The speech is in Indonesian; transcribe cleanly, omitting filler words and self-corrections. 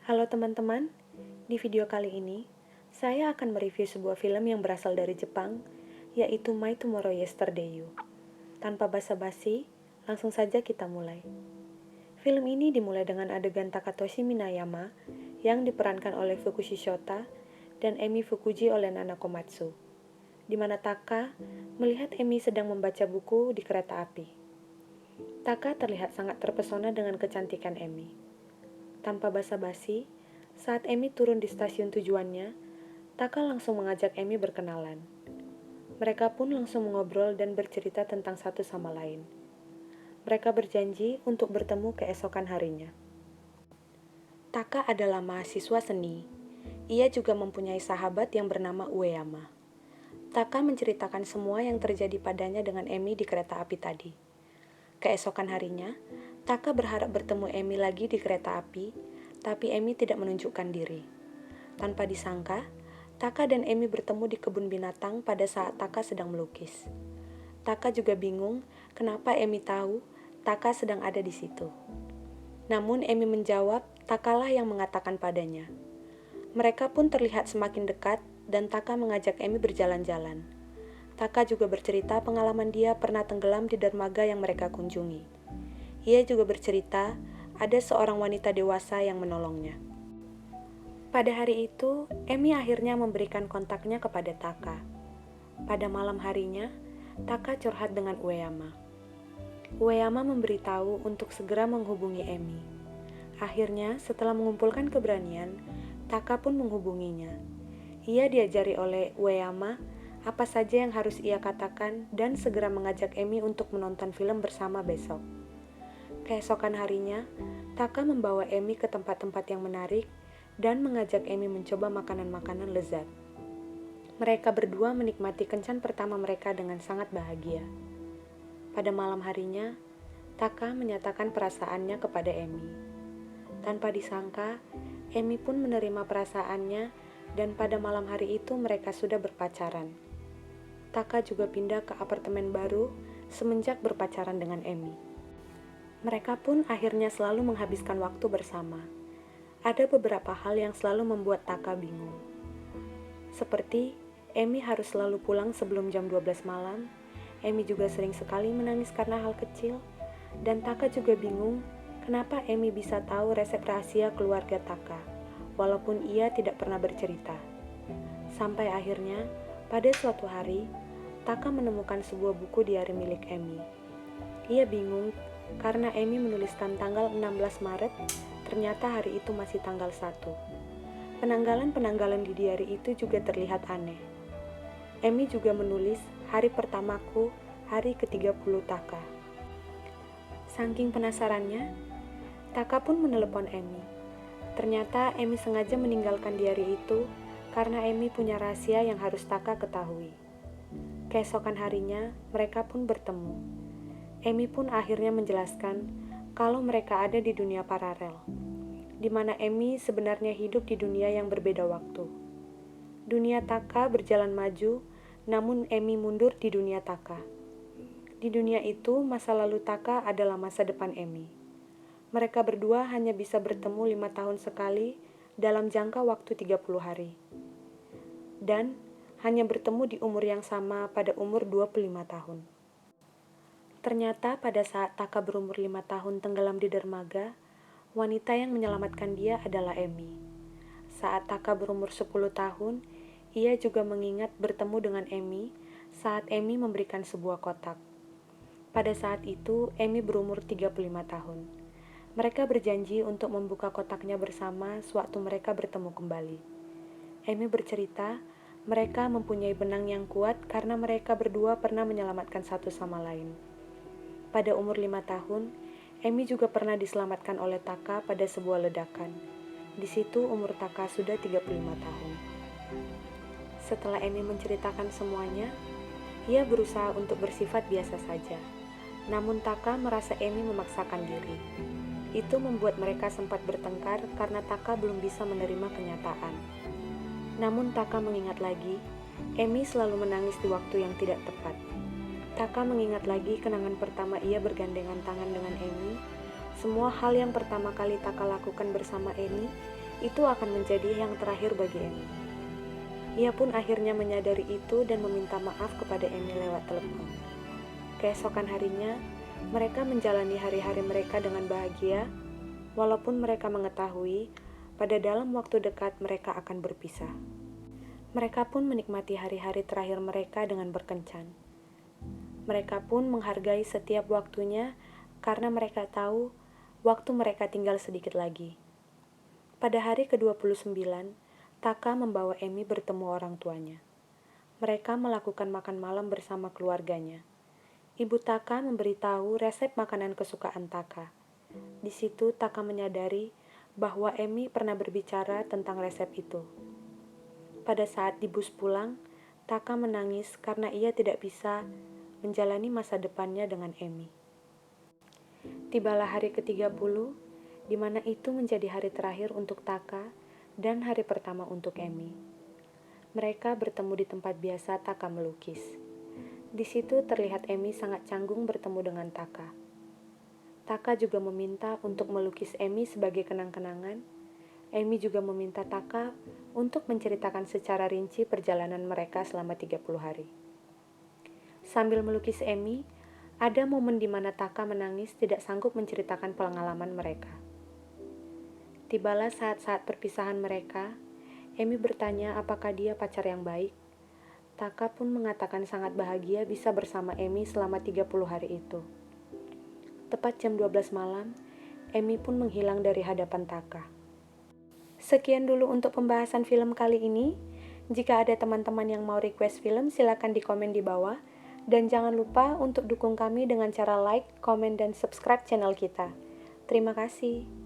Halo teman-teman, di video kali ini saya akan mereview sebuah film yang berasal dari Jepang, yaitu My Tomorrow Yesterday You. Tanpa basa-basi, langsung saja kita mulai. Film ini dimulai dengan adegan Takatoshi Minayama yang diperankan oleh Fukushi Shota dan Emi Fukuji oleh Nana Komatsu, di mana Taka melihat Emi sedang membaca buku di kereta api. Taka terlihat sangat terpesona dengan kecantikan Emi. Tanpa basa-basi, saat Emi turun di stasiun tujuannya, Taka langsung mengajak Emi berkenalan. Mereka pun langsung mengobrol dan bercerita tentang satu sama lain. Mereka berjanji untuk bertemu keesokan harinya. Taka adalah mahasiswa seni. Ia juga mempunyai sahabat yang bernama Ueyama. Taka menceritakan semua yang terjadi padanya dengan Emi di kereta api tadi. Keesokan harinya, Taka berharap bertemu Emi lagi di kereta api, tapi Emi tidak menunjukkan diri. Tanpa disangka, Taka dan Emi bertemu di kebun binatang pada saat Taka sedang melukis. Taka juga bingung kenapa Emi tahu Taka sedang ada di situ. Namun Emi menjawab, Takalah yang mengatakan padanya. Mereka pun terlihat semakin dekat dan Taka mengajak Emi berjalan-jalan. Taka juga bercerita pengalaman dia pernah tenggelam di dermaga yang mereka kunjungi. Ia juga bercerita ada seorang wanita dewasa yang menolongnya. Pada hari itu, Emi akhirnya memberikan kontaknya kepada Taka. Pada malam harinya, Taka curhat dengan Ueyama. Ueyama memberitahu untuk segera menghubungi Emi. Akhirnya, setelah mengumpulkan keberanian, Taka pun menghubunginya. Ia diajari oleh Ueyama apa saja yang harus ia katakan dan segera mengajak Emi untuk menonton film bersama besok. Keesokan harinya, Taka membawa Emi ke tempat-tempat yang menarik dan mengajak Emi mencoba makanan-makanan lezat. Mereka berdua menikmati kencan pertama mereka dengan sangat bahagia. Pada malam harinya, Taka menyatakan perasaannya kepada Emi. Tanpa disangka, Emi pun menerima perasaannya dan pada malam hari itu mereka sudah berpacaran. Taka juga pindah ke apartemen baru semenjak berpacaran dengan Emi. Mereka pun akhirnya selalu menghabiskan waktu bersama. Ada beberapa hal yang selalu membuat Taka bingung. Seperti, Emi harus selalu pulang sebelum jam 12 malam, Emi juga sering sekali menangis karena hal kecil, dan Taka juga bingung kenapa Emi bisa tahu resep rahasia keluarga Taka, walaupun ia tidak pernah bercerita. Sampai akhirnya, pada suatu hari, Taka menemukan sebuah buku diari milik Emi. Ia bingung karena Emi menuliskan tanggal 16 Maret, ternyata hari itu masih tanggal 1. Penanggalan-penanggalan di diari itu juga terlihat aneh. Emi juga menulis hari pertamaku, hari ke-30 Taka. Saking penasarannya, Taka pun menelepon Emi. Ternyata Emi sengaja meninggalkan diari itu karena Emi punya rahasia yang harus Taka ketahui. Keesokan harinya, mereka pun bertemu. Emi pun akhirnya menjelaskan kalau mereka ada di dunia paralel, di mana Emi sebenarnya hidup di dunia yang berbeda waktu. Dunia Taka berjalan maju, namun Emi mundur di dunia Taka. Di dunia itu, masa lalu Taka adalah masa depan Emi. Mereka berdua hanya bisa bertemu 5 tahun sekali dalam jangka waktu 30 hari. Dan hanya bertemu di umur yang sama pada umur 25 tahun. Ternyata pada saat Taka berumur 5 tahun tenggelam di dermaga, wanita yang menyelamatkan dia adalah Emi. Saat Taka berumur 10 tahun, ia juga mengingat bertemu dengan Emi saat Emi memberikan sebuah kotak. Pada saat itu, Emi berumur 35 tahun. Mereka berjanji untuk membuka kotaknya bersama sewaktu mereka bertemu kembali. Emi bercerita, mereka mempunyai benang yang kuat karena mereka berdua pernah menyelamatkan satu sama lain. Pada umur 5 tahun, Emi juga pernah diselamatkan oleh Taka pada sebuah ledakan. Di situ umur Taka sudah 35 tahun. Setelah Emi menceritakan semuanya, ia berusaha untuk bersifat biasa saja. Namun Taka merasa Emi memaksakan diri. Itu membuat mereka sempat bertengkar karena Taka belum bisa menerima kenyataan. Namun Taka mengingat lagi, Emi selalu menangis di waktu yang tidak tepat. Taka mengingat lagi kenangan pertama ia bergandengan tangan dengan Emi. Semua hal yang pertama kali Taka lakukan bersama Emi, itu akan menjadi yang terakhir bagi Amy. Ia pun akhirnya menyadari itu dan meminta maaf kepada Amy lewat telepon. Keesokan harinya, mereka menjalani hari-hari mereka dengan bahagia, walaupun mereka mengetahui pada dalam waktu dekat mereka akan berpisah. Mereka pun menikmati hari-hari terakhir mereka dengan berkencan. Mereka pun menghargai setiap waktunya karena mereka tahu waktu mereka tinggal sedikit lagi. Pada hari ke-29, Taka membawa Amy bertemu orang tuanya. Mereka melakukan makan malam bersama keluarganya. Ibu Taka memberitahu resep makanan kesukaan Taka. Di situ Taka menyadari bahwa Amy pernah berbicara tentang resep itu. Pada saat di bus pulang, Taka menangis karena ia tidak bisa menjalani masa depannya dengan Amy. Tibalah hari ke-30, di mana itu menjadi hari terakhir untuk Taka dan hari pertama untuk Amy. Mereka bertemu di tempat biasa Taka melukis. Di situ terlihat Amy sangat canggung bertemu dengan Taka. Taka juga meminta untuk melukis Amy sebagai kenang-kenangan. Amy juga meminta Taka untuk menceritakan secara rinci perjalanan mereka selama 30 hari. Sambil melukis Amy, ada momen di mana Taka menangis tidak sanggup menceritakan pengalaman mereka. Tibalah saat-saat perpisahan mereka, Amy bertanya apakah dia pacar yang baik. Taka pun mengatakan sangat bahagia bisa bersama Amy selama 30 hari itu. Tepat jam 12 malam, Amy pun menghilang dari hadapan Taka. Sekian dulu untuk pembahasan film kali ini. Jika ada teman-teman yang mau request film, silakan di komen di bawah. Dan jangan lupa untuk dukung kami dengan cara like, komen, dan subscribe channel kita. Terima kasih.